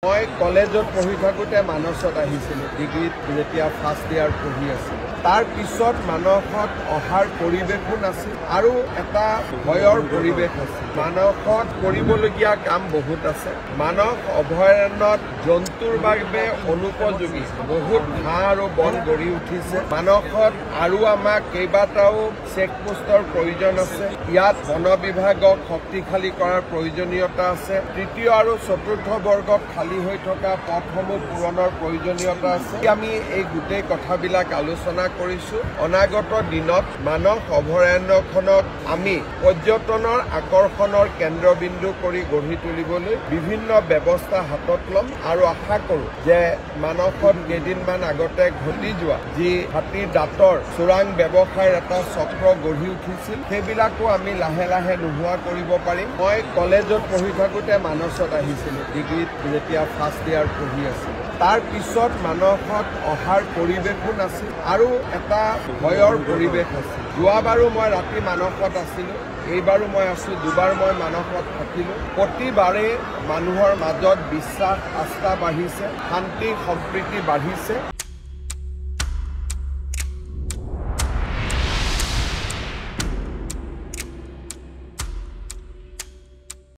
মই কলেজত পঢ়ি থাকোঁতে মানসত আহিছিলোঁ ডিগ্ৰীত যেতিয়া ফাৰ্ষ্ট ইয়াৰ পঢ়ি আছিলোঁ তাৰ পিছত মানসত অহাৰ পৰিৱেশো নাছিল আৰু এটা ভয়ৰ পৰিৱেশ আছিল মানসত কৰিবলগীয়া কাম বহুত আছে মানস অভয়াৰণ্যত জন্তুৰ বাবে অনুপযোগী বহুত ঘাঁহ আৰু বন গঢ়ি উঠিছে মানসত আৰু আমাক কেইবাটাও চেকপোষ্টৰ প্ৰয়োজন আছে ইয়াত বন বিভাগক শক্তিশালী কৰাৰ প্ৰয়োজনীয়তা আছে তৃতীয় আৰু চতুৰ্থ বৰ্গত খালী হৈ থকা পথসমূহ পূৰণৰ প্ৰয়োজনীয়তা আছে আমি এই গোটেই কথাবিলাক আলোচনা কৰিছো অনাগত দিনত মানস অভয়াৰণ্যখনক আমি পৰ্যটনৰ আকৰ্ষণৰ কেন্দ্ৰবিন্দু কৰি গঢ়ি তুলিবলৈ বিভিন্ন ব্যৱস্থা হাতত ল'ম আৰু আশা কৰোঁ যে মানসত কেইদিনমান আগতে ঘটি যোৱা যি হাতীৰ দাঁতৰ চোৰাং ব্যৱসায়ৰ এটা চক্ৰ গঢ়ি উঠিছিল সেইবিলাকো আমি লাহে লাহে নোহোৱা কৰিব পাৰিম মই কলেজত পঢ়ি থাকোঁতে মানসত আহিছিলোঁ ডিগ্ৰীত যেতিয়া ফাৰ্ষ্ট ইয়াৰ পঢ়ি আছিলোঁ তাৰ পিছত মানসত অহাৰ পৰিৱেশো নাছিল আৰু এটা ভয়ৰ পৰিৱেশ আছিল যোৱাবাৰো মই ৰাতি মানসত আছিলোঁ এইবাৰো মই আছোঁ দুবাৰ মই মানসত থাকিলোঁ প্ৰতিবাৰে মানুহৰ মাজত বিশ্বাস আস্থা বাঢ়িছে শান্তি সম্প্ৰীতি বাঢ়িছে